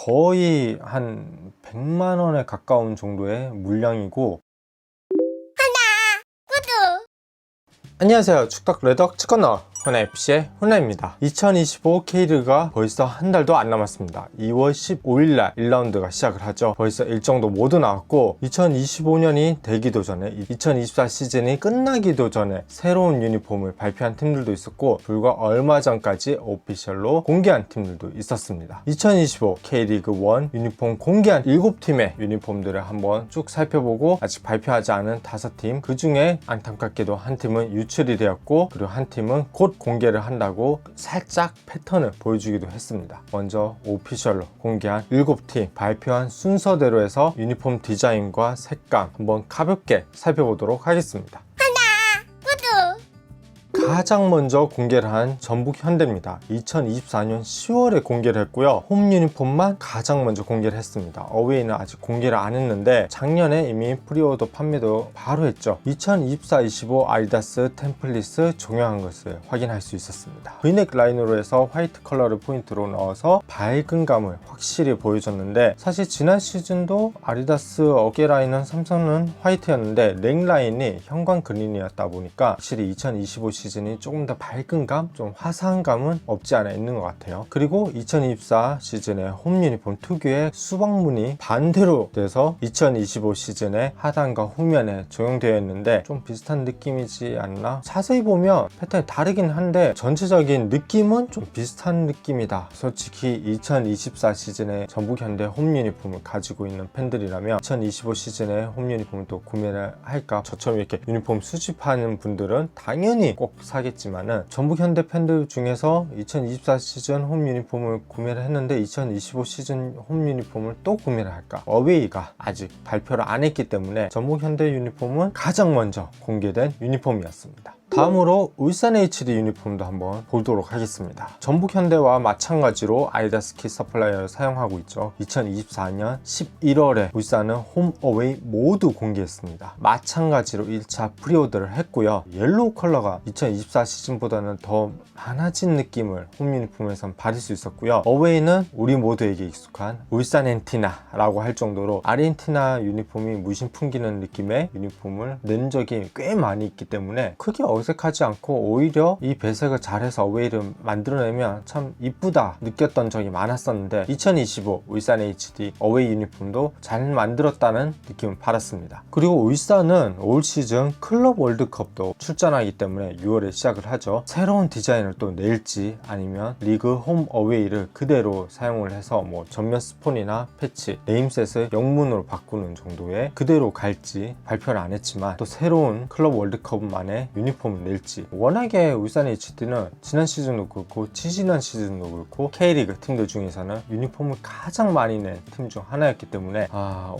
거의 한 100만 원에 가까운 정도의 물량이고, 안녕하세요. 축덕 레덕 치커너 훈아FC의 훈아입니다. 2025 K리그가 벌써 한 달도 안 남았습니다. 2월 15일날 1라운드가 시작을 하죠. 벌써 일정도 모두 나왔고 2025년이 되기도 전에 2024 시즌이 끝나기도 전에 새로운 유니폼을 발표한 팀들도 있었고, 불과 얼마 전까지 오피셜로 공개한 팀들도 있었습니다. 2025 K리그 1 유니폼 공개한 7팀의 유니폼들을 한번 쭉 살펴보고, 아직 발표하지 않은 5팀, 그 중에 안타깝게도 한 팀은 유출이 되었고, 그리고 한 팀은 곧 공개를 한다고 살짝 패턴을 보여주기도 했습니다. 먼저 오피셜로 공개한 7팀 발표한 순서대로 해서 유니폼 디자인과 색감 한번 가볍게 살펴보도록 하겠습니다. 가장 먼저 공개를 한 전북 현대입니다. 2024년 10월에 공개를 했고요. 홈 유니폼만 가장 먼저 공개를 했습니다. 어웨이는 아직 공개를 안 했는데 작년에 이미 프리오더 판매도 바로 했죠. 2024-25 아디다스 템플릿을 적용한 것을 확인할 수 있었습니다. 브이넥 라인으로 해서 화이트 컬러를 포인트로 넣어서 밝은 감을 확실히 보여줬는데, 사실 지난 시즌도 아디다스 어깨 라인은 삼성은 화이트였는데 넥 라인이 형광 그린이었다 보니까 확실히 2025 시즌이 조금 더 밝은 감, 좀 화사한 감은 없지 않아 있는 것 같아요. 그리고 2024 시즌의 홈 유니폼 특유의 수박무늬 반대로 돼서 2025 시즌의 하단과 후면에 적용되어 있는데 좀 비슷한 느낌이지 않나? 자세히 보면 패턴이 다르긴 한데 전체적인 느낌은 좀 비슷한 느낌이다. 솔직히 2024 시즌의 전북 현대 홈 유니폼을 가지고 있는 팬들이라면 2025 시즌의 홈 유니폼을 또 구매를 할까? 저처럼 이렇게 유니폼 수집하는 분들은 당연히 꼭 사겠지만은, 전북 현대 팬들 중에서 2024 시즌 홈 유니폼을 구매를 했는데 2025 시즌 홈 유니폼을 또 구매를 할까? 어웨이가 아직 발표를 안 했기 때문에 전북 현대 유니폼은 가장 먼저 공개된 유니폼이었습니다. 다음으로 울산 HD 유니폼도 한번 보도록 하겠습니다. 전북 현대와 마찬가지로 아디다스 키 서플라이어를 사용하고 있죠. 2024년 11월에 울산은 홈 어웨이 모두 공개했습니다. 마찬가지로 1차 프리오더를 했고요. 옐로우 컬러가 2024 시즌보다는 더 많아진 느낌을 홈 유니폼에선 받을 수 있었고요. 어웨이는 우리 모두에게 익숙한 울산 엔티나라고 할 정도로 아르헨티나 유니폼이 무심 풍기는 느낌의 유니폼을 낸 적이 꽤 많이 있기 때문에 크게 어색하지 않고 오히려 이 배색을 잘해서 어웨이를 만들어내면 참 이쁘다 느꼈던 적이 많았었는데, 2025 울산 HD 어웨이 유니폼도 잘 만들었다는 느낌을 받았습니다. 그리고 울산은 올 시즌 클럽 월드컵도 출전하기 때문에 6월에 시작을 하죠. 새로운 디자인을 또 낼지 아니면 리그 홈 어웨이를 그대로 사용을 해서 뭐 전면 스폰이나 패치, 네임셋을 영문으로 바꾸는 정도의 그대로 갈지 발표를 안 했지만, 또 새로운 클럽 월드컵만의 유니폼을 낼지. 워낙에 울산 HD는 지난 시즌도 그렇고 지지난 시즌도 그렇고 K리그 팀들 중에서는 유니폼을 가장 많이 낸 팀 중 하나였기 때문에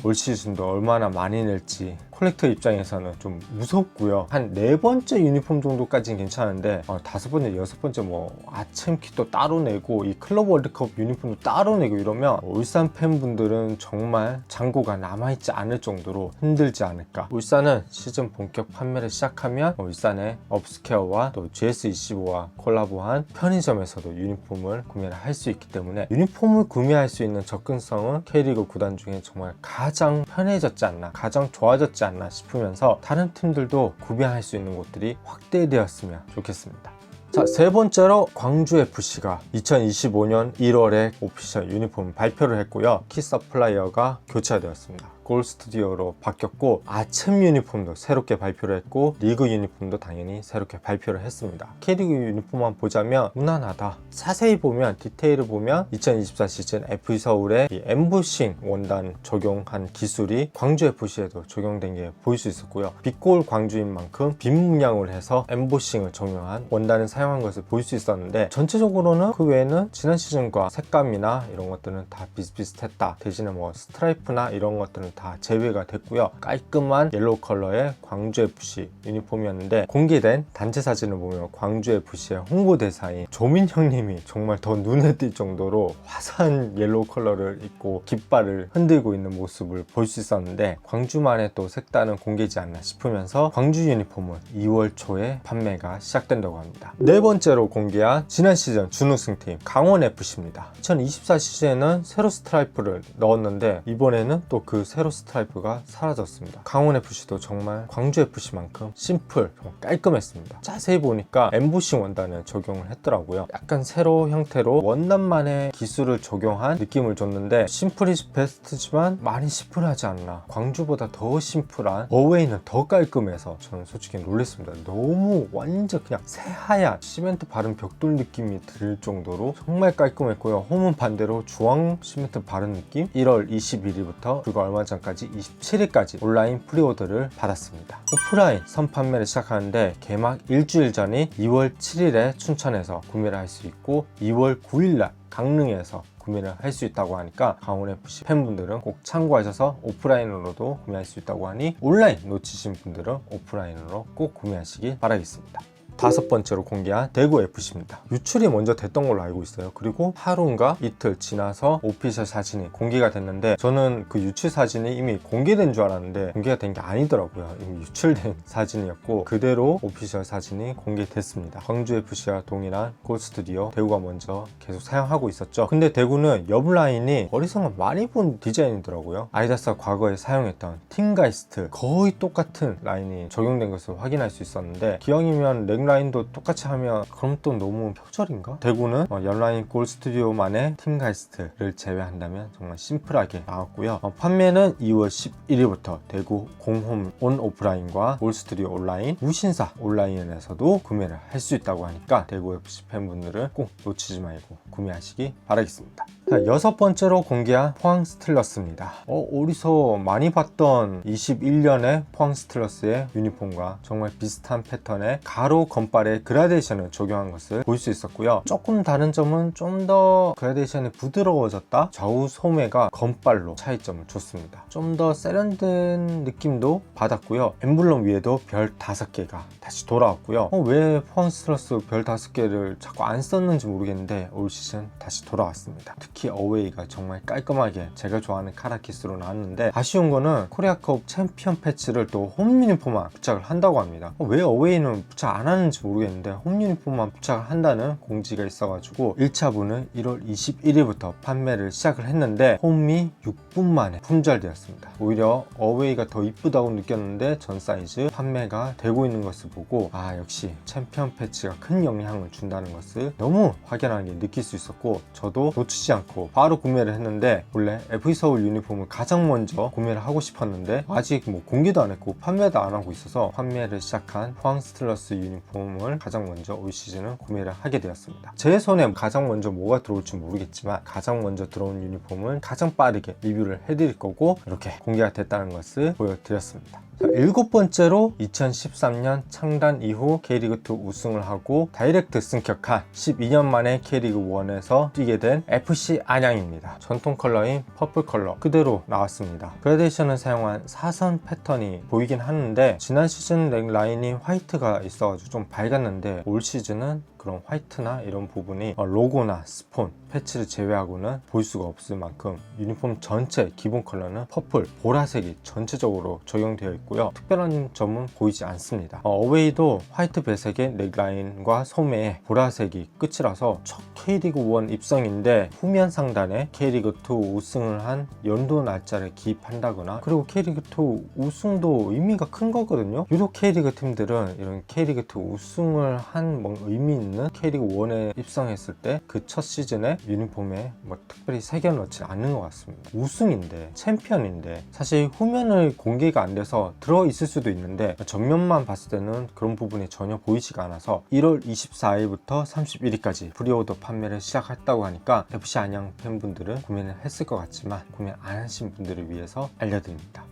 올 시즌도 얼마나 많이 낼지 콜렉터 입장에서는 좀 무섭고요. 한 4번째 유니폼 정도까지는 괜찮은데 5번째, 6번째 뭐 아챔키도 따로 내고 이 클럽 월드컵 유니폼도 따로 내고 이러면 울산 팬분들은 정말 잔고가 남아있지 않을 정도로 힘들지 않을까. 울산은 시즌 본격 판매를 시작하면 울산의 업스케어와 또 GS25와 콜라보한 편의점에서도 유니폼을 구매를 할 수 있기 때문에 유니폼을 구매할 수 있는 접근성은 K리그 구단 중에 정말 가장 편해졌지 않나, 가장 좋아졌지 않나 싶으면서 다른 팀들도 구매할 수 있는 곳들이 확대되었으면 좋겠습니다. 자, 세 번째로 광주FC가 2025년 1월에 오피셜 유니폼 발표를 했고요. 키 서플라이어가 교체되었습니다. 골스튜디오로 바뀌었고, 아챔 유니폼도 새롭게 발표를 했고, 리그 유니폼도 당연히 새롭게 발표를 했습니다. K리그 유니폼만 보자면 무난하다. 자세히 보면, 디테일을 보면 2024 시즌 FC 서울의 이 엠보싱 원단 적용한 기술이 광주FC에도 적용된 게 보일 수 있었고요. 빛골 광주인 만큼 빈 문양을 해서 엠보싱을 적용한 원단을 사용한 것을 볼 수 있었는데, 전체적으로는 그 외에는 지난 시즌과 색감이나 이런 것들은 다 비슷비슷했다. 대신에 뭐 스트라이프나 이런 것들은 다 제외가 됐고요. 깔끔한 옐로우 컬러의 광주FC 유니폼이었는데, 공개된 단체 사진을 보면 광주FC의 홍보대사인 조민 형님이 정말 더 눈에 띌 정도로 화사한 옐로우 컬러를 입고 깃발을 흔들고 있는 모습을 볼 수 있었는데, 광주만의 또 색다른 공개지 않나 싶으면서 광주 유니폼은 2월 초에 판매가 시작된다고 합니다. 네 번째로 공개한 지난 시즌 준우승팀 강원FC입니다. 2024 시즌에는 세로 스트라이프를 넣었는데 이번에는 또 그 세로 스트라이프가 사라졌습니다. 강원FC도 정말 광주FC만큼 심플, 깔끔했습니다. 자세히 보니까 엠보싱 원단을 적용을 했더라고요. 약간 세로 형태로 원단만의 기술을 적용한 느낌을 줬는데, 심플 이즈 베스트지만 많이 심플하지 않나. 광주보다 더 심플한 어웨이는 더 깔끔해서 저는 솔직히 놀랐습니다. 너무 완전 그냥 새하얀 시멘트 바른 벽돌 느낌이 들 정도로 정말 깔끔했고요. 홈은 반대로 주황 시멘트 바른 느낌. 1월 21일부터 불과 얼마 전까지 27일까지 온라인 프리오더를 받았습니다. 오프라인 선판매를 시작하는데 개막 일주일 전인 2월 7일에 춘천에서 구매를 할 수 있고, 2월 9일날 강릉에서 구매를 할 수 있다고 하니까 강원FC 팬분들은 꼭 참고하셔서 오프라인으로도 구매할 수 있다고 하니, 온라인 놓치신 분들은 오프라인으로 꼭 구매하시기 바라겠습니다. 다섯 번째로 공개한 대구FC입니다. 유출이 먼저 됐던 걸로 알고 있어요. 그리고 하루인가 이틀 지나서 오피셜 사진이 공개가 됐는데, 저는 그 유출 사진이 이미 공개된 줄 알았는데 공개가 된 게 아니더라고요. 이미 유출된 사진이었고, 그대로 오피셜 사진이 공개됐습니다. 광주FC와 동일한 골스튜디오 대구가 먼저 계속 사용하고 있었죠. 근데 대구는 옆 라인이 어디선가 많이 본 디자인이더라고요. 아디다스가 과거에 사용했던 팀가이스트 거의 똑같은 라인이 적용된 것을 확인할 수 있었는데, 기왕이면 라인도 똑같이 하면 그럼 또 너무 표절인가? 대구는 연라인 골스튜디오만의 팀가이스트를 제외한다면 정말 심플하게 나왔고요. 판매는 2월 11일부터 대구 공홈 온 오프라인과 골스튜디오 온라인, 무신사 온라인에서도 구매를 할 수 있다고 하니까 대구FC 팬분들은 꼭 놓치지 말고 구매하시기 바라겠습니다. 자, 여섯 번째로 공개한 포항 스틸러스입니다. 어디서 많이 봤던 21년의 포항 스틸러스의 유니폼과 정말 비슷한 패턴의 가로 건발의 그라데이션을 적용한 것을 볼 수 있었고요. 조금 다른 점은 좀 더 그라데이션이 부드러워졌다. 좌우 소매가 건발로 차이점을 줬습니다. 좀 더 세련된 느낌도 받았고요. 엠블럼 위에도 별 5개가 다시 돌아왔고요. 왜 포항 스틸러스 별 5개를 자꾸 안 썼는지 모르겠는데 올 시즌 다시 돌아왔습니다. 특히 어웨이가 정말 깔끔하게 제가 좋아하는 카라키스로 나왔는데, 아쉬운 거는 코리아컵 챔피언 패치를 또 홈 유니폼만 부착을 한다고 합니다. 왜 어웨이는 부착 안 하는지 모르겠는데 홈 유니폼만 부착을 한다는 공지가 있어가지고 1차분은 1월 21일부터 판매를 시작을 했는데, 홈이 6분 만에 품절되었습니다. 오히려 어웨이가 더 이쁘다고 느꼈는데 전 사이즈 판매가 되고 있는 것을 보고, 역시 챔피언 패치가 큰 영향을 준다는 것을 너무 확연하게 느낄 수 있었고, 저도 놓치지 않고 바로 구매를 했는데, 원래 FE서울 유니폼을 가장 먼저 구매를 하고 싶었는데 아직 공개도 안 했고 판매도 안 하고 있어서 판매를 시작한 포항 스틸러스 유니폼을 가장 먼저 올 시즌은 구매를 하게 되었습니다. 제 손에 가장 먼저 뭐가 들어올지 모르겠지만 가장 먼저 들어온 유니폼은 가장 빠르게 리뷰를 해드릴 거고, 이렇게 공개가 됐다는 것을 보여드렸습니다. 자, 일곱 번째로 2013년 창단 이후 K리그2 우승을 하고 다이렉트 승격한 12년 만에 K리그1에서 뛰게 된 FC 안양입니다. 전통 컬러인 퍼플 컬러 그대로 나왔습니다. 그라데이션을 사용한 사선 패턴이 보이긴 하는데, 지난 시즌 넥 라인이 화이트가 있어가지고 좀 밝았는데, 올 시즌은 그런 화이트나 이런 부분이 로고나 스폰, 패치를 제외하고는 볼 수가 없을 만큼 유니폼 전체 기본 컬러는 퍼플, 보라색이 전체적으로 적용되어 있고요. 특별한 점은 보이지 않습니다. 어웨이도 화이트 배색의 넥라인과 소매에 보라색이 끝이라서 첫 K리그1 입성인데 후면 상단에 K리그2 우승을 한 연도 날짜를 기입한다거나, 그리고 K리그2 우승도 의미가 큰 거거든요. 유독 K리그 팀들은 이런 K리그2 우승을 한 의미 있는 K리그1에 입성했을 때 그 첫 시즌에 유니폼에 특별히 새겨 넣지 않는 것 같습니다. 우승인데, 챔피언인데 사실 후면을 공개가 안 돼서 들어있을 수도 있는데 전면만 봤을 때는 그런 부분이 전혀 보이지가 않아서 1월 24일부터 31일까지 프리오더 판매를 시작했다고 하니까 FC 안양 팬분들은 구매는 했을 것 같지만 구매 안 하신 분들을 위해서 알려드립니다.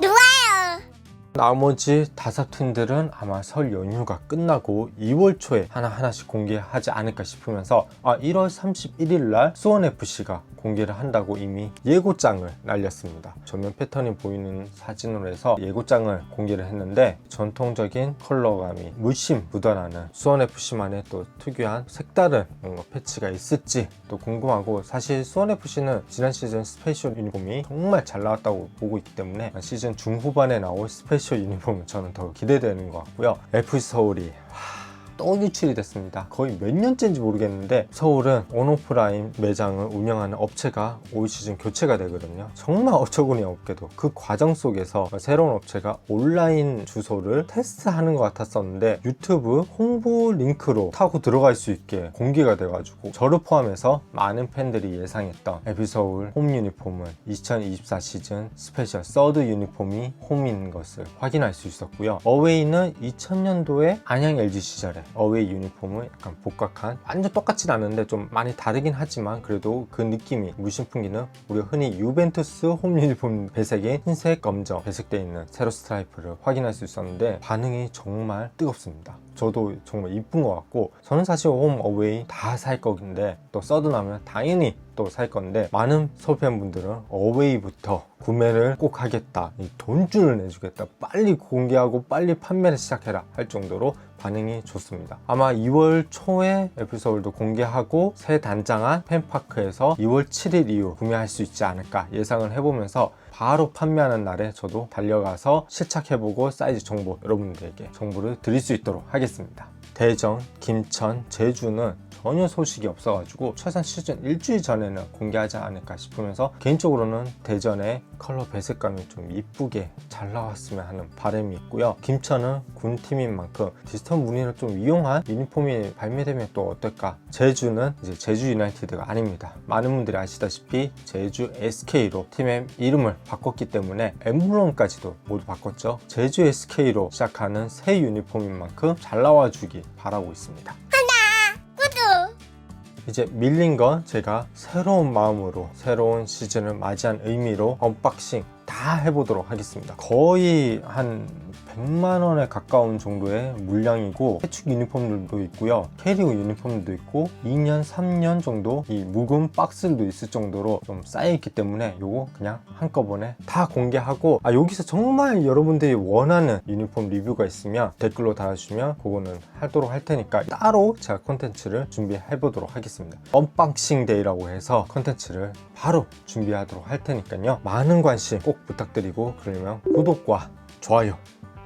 좋아요. 나머지 5팀들은 아마 설 연휴가 끝나고 2월 초에 하나씩 공개하지 않을까 싶으면서 1월 31일 날 수원FC가 공개를 한다고 이미 예고장을 날렸습니다. 전면 패턴이 보이는 사진으로 해서 예고장을 공개를 했는데 전통적인 컬러감이 물씬 묻어나는 수원FC만의 또 특유한 색다른 뭔가 패치가 있을지 또 궁금하고, 사실 수원FC는 지난 시즌 스페셜 유니폼이 정말 잘 나왔다고 보고 있기 때문에 시즌 중후반에 나올 스페셜 유니폼은 저는 더 기대되는 것 같고요. FC 서울이 또 유출이 됐습니다. 거의 몇 년째인지 모르겠는데 서울은 온오프라인 매장을 운영하는 업체가 올 시즌 교체가 되거든요. 정말 어처구니 없게도 그 과정 속에서 새로운 업체가 온라인 주소를 테스트하는 것 같았었는데 유튜브 홍보 링크로 타고 들어갈 수 있게 공개가 돼가지고 저를 포함해서 많은 팬들이 예상했던 FC서울 홈 유니폼은 2024 시즌 스페셜 서드 유니폼이 홈인 것을 확인할 수 있었고요. 어웨이는 2000년도에 안양 LG 시절에 어웨이 유니폼은 약간 복각한, 완전 똑같진 않은데 좀 많이 다르긴 하지만 그래도 그 느낌이 물씬 풍기는, 우리가 흔히 유벤투스 홈 유니폼 배색인 흰색, 검정 배색되어 있는 세로 스트라이프를 확인할 수 있었는데 반응이 정말 뜨겁습니다. 저도 정말 이쁜 것 같고, 저는 사실 홈, 어웨이 다 살 거긴데 또 서드 나면 당연히 또 살 건데, 많은 소비팬분들은 어웨이부터 구매를 꼭 하겠다, 이 돈줄을 내주겠다, 빨리 공개하고 빨리 판매를 시작해라 할 정도로 반응이 좋습니다. 아마 2월 초에 FC서울도 공개하고 새 단장한 팬파크에서 2월 7일 이후 구매할 수 있지 않을까 예상을 해보면서 바로 판매하는 날에 저도 달려가서 실착해보고 사이즈 정보 여러분들에게 정보를 드릴 수 있도록 하겠습니다. 대전, 김천, 제주는 전혀 소식이 없어가지고 최소한 시즌 일주일 전에는 공개하지 않을까 싶으면서 개인적으로는 대전의 컬러 배색감이 좀 이쁘게 잘 나왔으면 하는 바람이 있고요. 김천은 군팀인 만큼 디지털 무늬를 좀 이용한 유니폼이 발매되면 또 어떨까. 제주는 이제 제주 유나이티드가 아닙니다. 많은 분들이 아시다시피 제주 SK로 팀의 이름을 바꿨기 때문에 엠블럼까지도 모두 바꿨죠. 제주 SK로 시작하는 새 유니폼인 만큼 잘 나와주기 바라고 있습니다. 이제 밀린 건 제가 새로운 마음으로 새로운 시즌을 맞이한 의미로 언박싱 다 해보도록 하겠습니다. 거의 한 100만원에 가까운 정도의 물량이고, 해축 유니폼들도 있고요, 캐리어 유니폼도 있고 2년 3년 정도 이 묵은 박스도 있을 정도로 좀 쌓여있기 때문에 요거 그냥 한꺼번에 다 공개하고, 여기서 정말 여러분들이 원하는 유니폼 리뷰가 있으면 댓글로 달아주시면 그거는 하도록 할 테니까 따로 제가 콘텐츠를 준비해 보도록 하겠습니다. 언박싱 데이라고 해서 콘텐츠를 바로 준비하도록 할 테니까요, 많은 관심 꼭 부탁드리고, 그러면 구독과 좋아요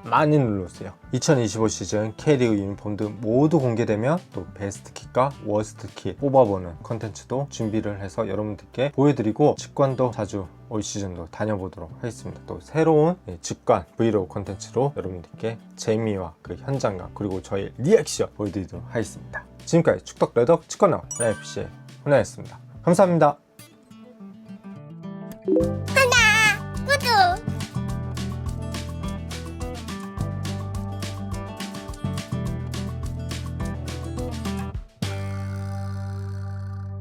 많이 눌러주세요. 2025 시즌 K리그 유니폼도 모두 공개되면 또 베스트 kit과 워스트 킷 뽑아보는 컨텐츠도 준비를 해서 여러분들께 보여드리고, 직관도 자주 올 시즌도 다녀보도록 하겠습니다. 또 새로운 직관 브이로그 컨텐츠로 여러분들께 재미와 그 현장감 그리고 저희 리액션 보여드리도록 하겠습니다. 지금까지 축덕레덕 직관나온 FC의 훈아였습니다. 감사합니다.